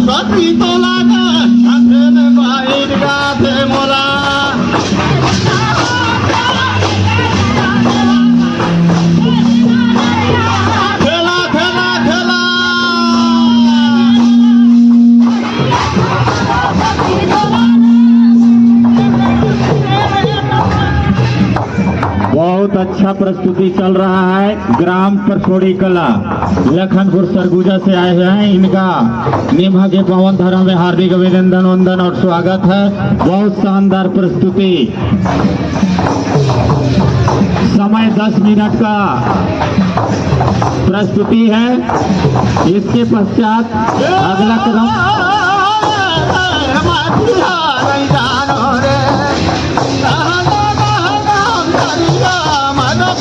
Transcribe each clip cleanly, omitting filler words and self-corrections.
बत्ती तोला का हाथे में बाइट गाथे मोला खेला खेला खेला बहुत अच्छा प्रस्तुति चल रहा है। ग्राम परसोड़ी कला लखनपुर सरगुजा से आए हुए हैं। इनका निभा के पवन धर्म में हार्दिक अभिनंदन वंदन और स्वागत है। बहुत शानदार प्रस्तुति। समय 10 मिनट का प्रस्तुति है। इसके पश्चात अगला क्रम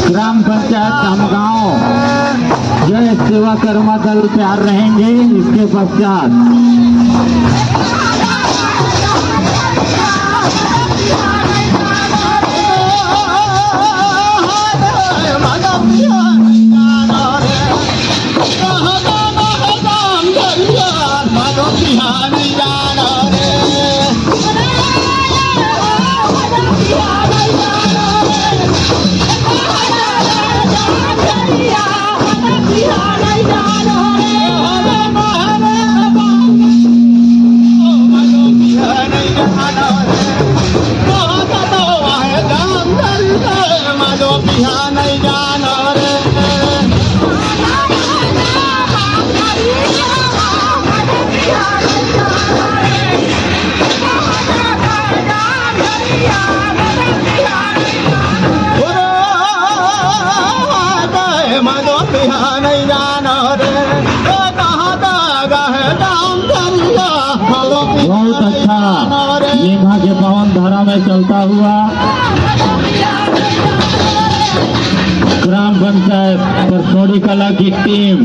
ग्राम पंचायत कामगांव जय सेवा कर्मा दल तैयार रहेंगे। इसके पश्चात बहुत अच्छा निभा के पवन धारा में चलता हुआ ग्राम पंचायत परसोड़ी कला की टीम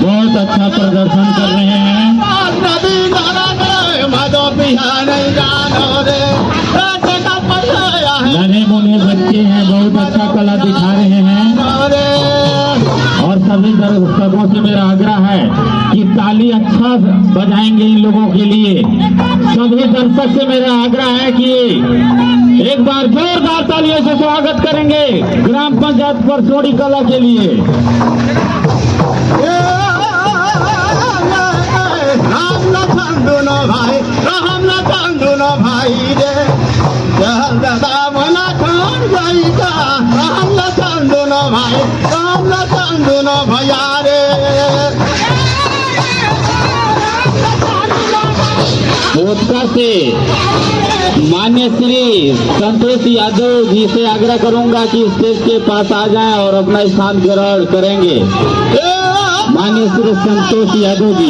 बहुत अच्छा प्रदर्शन कर रहे हैं। नन्हे मुन्ने बच्चे हैं, बहुत अच्छा कला दिखा रहे हैं। और सभी दर्शकों से मेरा आग्रह है कि ताली अच्छा बजाएंगे इन लोगों के लिए। सभी दर्शक से मेरा आग्रह है कि एक बार जोरदार तालियों से स्वागत करेंगे ग्राम पंचायत परसोड़ी कला के लिए। राम लखन दोनों भाई, राम लखन दोनों भाई रे राम लखन भाई का राम लखन दोनों भाई, राम लखन दोनों भैया रे। मोदका से मान्य श्री संतोष यादव जी से आग्रह करूंगा कि स्टेज के पास आ जाएं और अपना स्थान ग्रहण करेंगे। मान्य श्री संतोष यादव जी,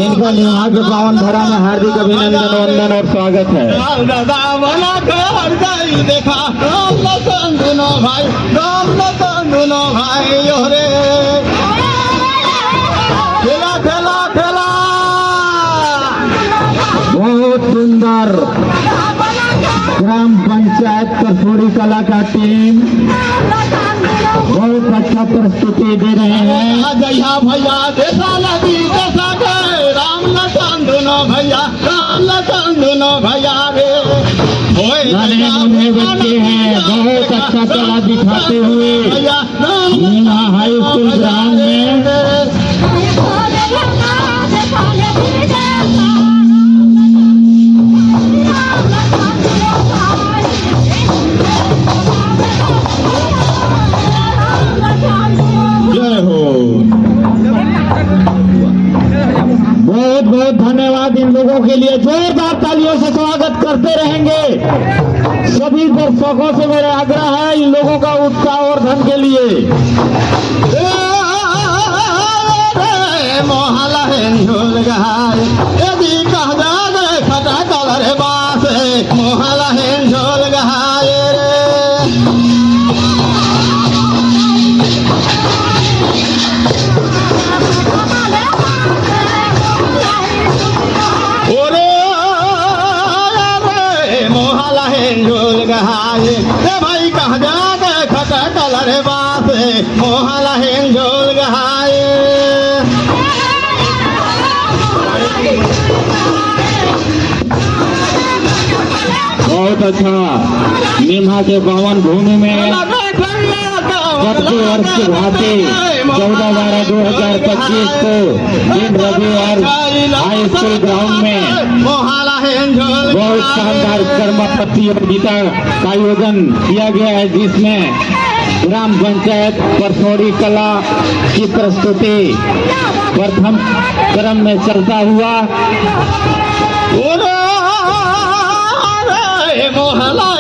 इनका निभा के पावन धरा में हार्दिक अभिनंदन वंदन और स्वागत है। देखा राम लखन दोनों भाई, राम लखन दोनों भाई रे खेला खेला खेला। बहुत सुंदर ग्राम पंचायत परसोड़ी कला का टीम बहुत अच्छा प्रस्तुति दे रहे हैं। जया भैया देसा लगी देसा गए राम लखन दोनों भैया, राम लखन दोनों भैया रे। नन्हे मुन्ने बच्चे हैं, बहुत अच्छा कला दिखाते हुए मीना हाई स्कूल ग्राउंड में बहुत बहुत धन्यवाद इन लोगों के लिए। जोरदार तालियों से स्वागत करते रहेंगे। सभी दर्शकों से मेरा आग्रह है इन लोगों का उत्साह और धन के लिए। मोहल्ला है खटा कलर बास मोहल्ला है झोल गहाए भाई कहा जा खटा कलर बास मोहल्ला है झोल गहाए। था। निम्हा के पावन भूमि में प्रति वर्ष की भांति 14/12/2025 को दिन रविवार हाई स्कूल ग्राउंड में बहुत शानदार कर्म प्रतियोगिता का आयोजन किया गया है, जिसमें ग्राम पंचायत परसौड़ी कला की प्रस्तुति प्रथम क्रम में चलता हुआ मोहला